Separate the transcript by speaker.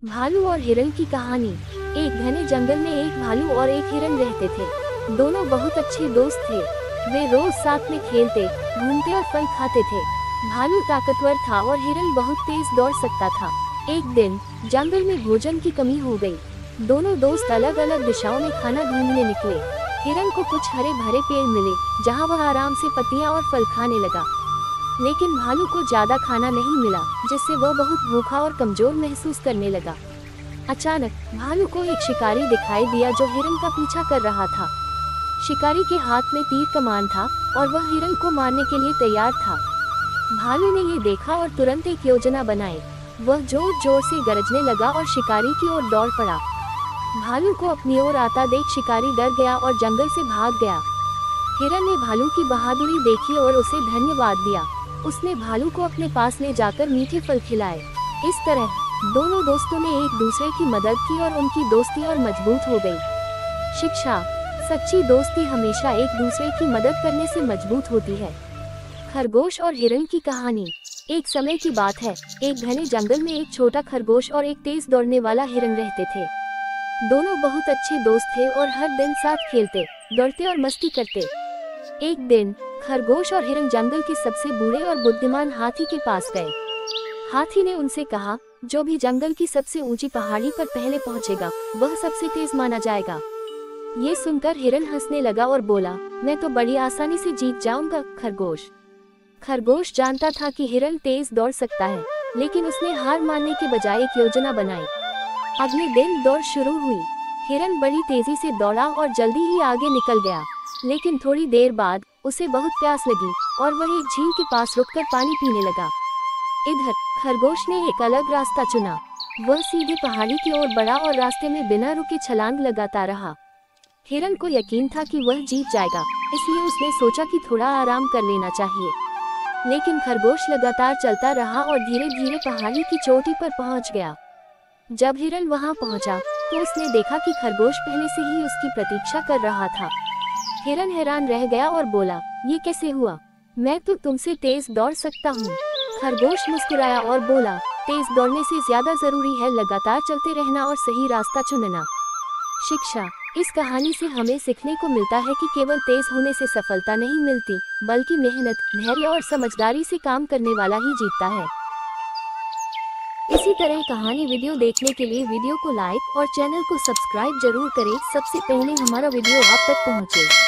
Speaker 1: भालू और हिरण की कहानी। एक घने जंगल में एक भालू और एक हिरण रहते थे। दोनों बहुत अच्छे दोस्त थे। वे रोज साथ में खेलते, घूमते और फल खाते थे। भालू ताकतवर था और हिरण बहुत तेज दौड़ सकता था। एक दिन जंगल में भोजन की कमी हो गई। दोनों दोस्त अलग अलग दिशाओं में खाना ढूंढने निकले। हिरण को कुछ हरे भरे पेड़ मिले, जहाँ वह आराम से पत्तियां और फल खाने लगा। लेकिन भालू को ज्यादा खाना नहीं मिला, जिससे वह बहुत भूखा और कमजोर महसूस करने लगा। अचानक भालू को एक शिकारी दिखाई दिया जो हिरण का पीछा कर रहा था। शिकारी के हाथ में तीर कमान था और वह हिरण को मारने के लिए तैयार था। भालू ने ये देखा और तुरंत एक योजना बनाई। वह जोर जोर से गरजने लगा और शिकारी की ओर दौड़ पड़ा। भालू को अपनी ओर आता देख शिकारी डर गया और जंगल से भाग गया। हिरण ने भालू की बहादुरी देखी और उसे धन्यवाद दिया। उसने भालू को अपने पास ले जाकर मीठे फल खिलाए। इस तरह दोनों दोस्तों ने एक दूसरे की मदद की और उनकी दोस्ती और मजबूत हो गई। शिक्षा: सच्ची दोस्ती हमेशा एक दूसरे की मदद करने से मजबूत होती है। खरगोश और हिरण की कहानी। एक समय की बात है, एक घने जंगल में एक छोटा खरगोश और एक तेज दौड़ने वाला हिरण रहते थे। दोनों बहुत अच्छे दोस्त थे और हर दिन साथ खेलते, दौड़ते और मस्ती करते। एक दिन खरगोश और हिरण जंगल के सबसे बूढ़े और बुद्धिमान हाथी के पास गए। हाथी ने उनसे कहा, जो भी जंगल की सबसे ऊंची पहाड़ी पर पहले पहुंचेगा, वह सबसे तेज माना जाएगा। ये सुनकर हिरण हंसने लगा और बोला, मैं तो बड़ी आसानी से जीत जाऊंगा। खरगोश जानता था कि हिरण तेज दौड़ सकता है, लेकिन उसने हार मानने के बजाय एक योजना बनाई। अगले दिन दौड़ शुरू हुई। हिरण बड़ी तेजी से दौड़ा और जल्दी ही आगे निकल गया। लेकिन थोड़ी देर बाद उसे बहुत प्यास लगी और वह एक झील के पास रुककर पानी पीने लगा। इधर खरगोश ने एक अलग रास्ता चुना। वह सीधे पहाड़ी की ओर बढ़ा और रास्ते में बिना रुके छलांग लगाता रहा। हिरण को यकीन था कि वह जीत जाएगा, इसलिए उसने सोचा कि थोड़ा आराम कर लेना चाहिए। लेकिन खरगोश लगातार चलता रहा और धीरे धीरे पहाड़ी की चोटी पर पहुंच गया। जब हिरण वहां पहुंचा तो उसने देखा कि खरगोश पहले से ही उसकी प्रतीक्षा कर रहा था। हिरण हैरान रह गया और बोला, ये कैसे हुआ? मैं तो तुमसे तेज दौड़ सकता हूँ। खरगोश मुस्कुराया और बोला, तेज दौड़ने से ज्यादा जरूरी है लगातार चलते रहना और सही रास्ता चुनना। शिक्षा: इस कहानी से हमें सीखने को मिलता है कि केवल तेज होने से सफलता नहीं मिलती, बल्कि मेहनत, धैर्य और समझदारी से काम करने वाला ही जीतता है। इसी तरह कहानी वीडियो देखने के लिए वीडियो को लाइक और चैनल को सब्सक्राइब जरूर करें, सबसे पहले हमारा वीडियो आप तक पहुँचे।